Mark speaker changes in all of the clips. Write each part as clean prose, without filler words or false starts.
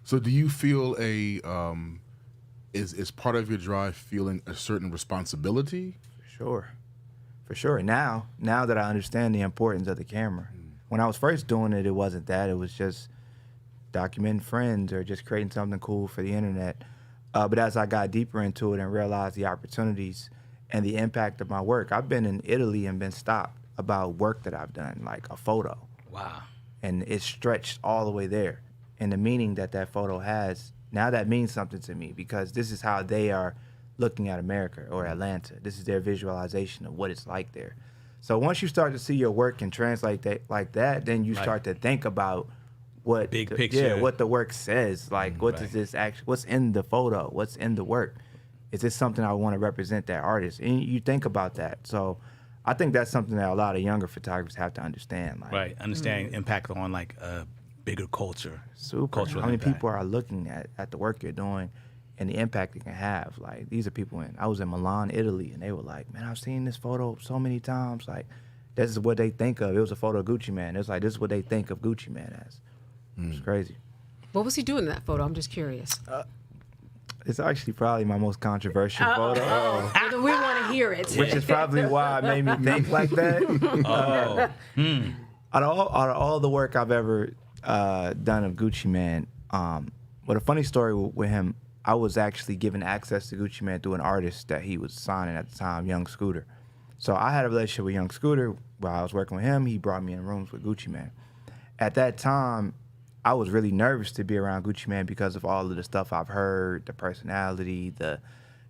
Speaker 1: So do you feel is part of your drive feeling a certain responsibility?
Speaker 2: For sure. Now that I understand the importance of the camera. When I was first doing it, it wasn't that. It was just documenting friends or just creating something cool for the internet. But as I got deeper into it and realized the opportunities and the impact of my work, I've been in Italy and been stopped about work that I've done, like a photo.
Speaker 3: Wow.
Speaker 2: And it's stretched all the way there. And the meaning that that photo has, now that means something to me because this is how they are looking at America or Atlanta. This is their visualization of what it's like there. So once you start to see your work and translate that like that, then you start to think about what
Speaker 3: big picture.
Speaker 2: what the work says. Like, what does this actually? What's in the photo? What's in the work? Is this something I want to represent that artist? And you think about that. So I think that's something that a lot of younger photographers have to understand. Like,
Speaker 3: understanding impact on like a bigger culture.
Speaker 2: Super.
Speaker 3: Cultural
Speaker 2: How many
Speaker 3: impact.
Speaker 2: people are looking at the work you're doing and the impact it can have? Like, these are people I was in Milan, Italy, and they were like, man, I've seen this photo so many times. Like, this is what they think of. It was a photo of Gucci Mane. It's like, this is what they think of Gucci Mane as. It's crazy.
Speaker 4: What was he doing in that photo? I'm just curious.
Speaker 2: It's actually probably my most controversial photo.
Speaker 4: Well, we want to hear it.
Speaker 2: Which is probably why it made me think like that. Out of all the work I've ever done of Gucci Mane, but a funny story with him, I was actually given access to Gucci Mane through an artist that he was signing at the time, Young Scooter. So I had a relationship with Young Scooter while I was working with him. He brought me in rooms with Gucci Mane. At that time, I was really nervous to be around Gucci Mane because of all of the stuff I've heard, the personality, the,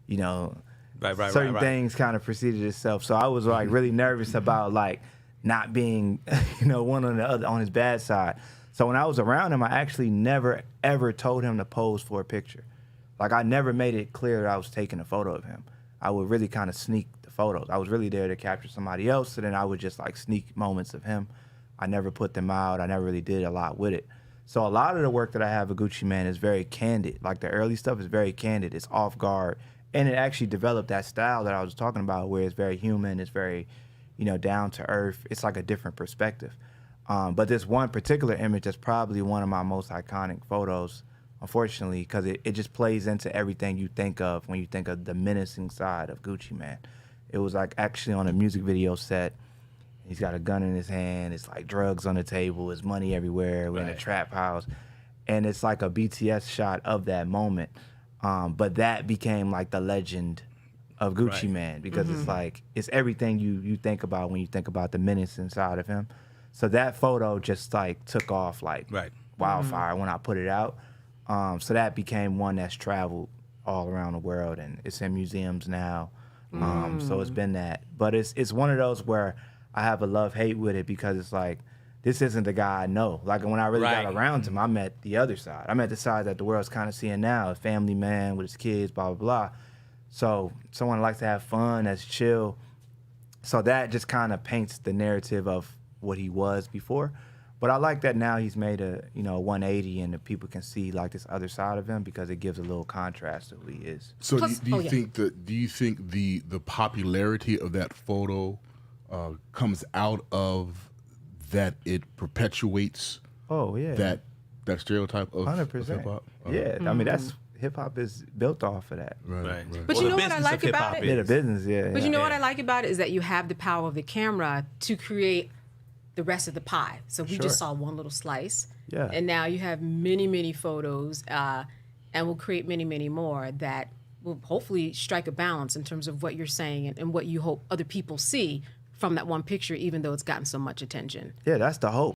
Speaker 2: certain things kind of preceded itself. So I was like really nervous about like not being, one on the other on his bad side. So when I was around him, I actually never ever told him to pose for a picture. Like, I never made it clear that I was taking a photo of him. I would really kind of sneak the photos. I was really there to capture somebody else, so then I would just like sneak moments of him. I never put them out. I never really did a lot with it. So a lot of the work that I have with Gucci Mane is very candid. Like, the early stuff is very candid. It's off guard. And it actually developed that style that I was talking about where it's very human. It's very, down to earth. It's like a different perspective. But this one particular image is probably one of my most iconic photos, unfortunately, because it just plays into everything you think of when you think of the menacing side of Gucci Mane. It was like actually on a music video set. He's got a gun in his hand. It's like drugs on the table. There's money everywhere. We're in a trap house. And it's like a BTS shot of that moment. But that became like the legend of Gucci Mane because it's like, it's everything you think about when you think about the menace inside of him. So that photo just like took off like wildfire when I put it out. So that became one that's traveled all around the world and it's in museums now. So it's been that. But it's one of those where I have a love-hate with it because it's like, this isn't the guy I know. Like, when I really got around him, I met the other side. I met the side that the world's kind of seeing now, a family man with his kids, blah, blah, blah. So someone likes to have fun, that's chill. So that just kind of paints the narrative of what he was before. But I like that now he's made a 180 and the people can see like this other side of him because it gives a little contrast to who he is.
Speaker 1: So do you think the popularity of that photo comes out of that it perpetuates that stereotype of
Speaker 2: 100%.
Speaker 1: hip-hop?
Speaker 2: Yeah, I mean, that's hip-hop is built off of that.
Speaker 1: Right.
Speaker 4: But you know what I like about it?
Speaker 2: Yeah, the business, yeah.
Speaker 4: But you know what I like about it is that you have the power of the camera to create the rest of the pie. So we just saw one little slice.
Speaker 2: Yeah.
Speaker 4: And now you have many, many photos, and we'll create many, many more that will hopefully strike a balance in terms of what you're saying and what you hope other people see from that one picture, even though it's gotten so much attention.
Speaker 2: Yeah, that's the hope.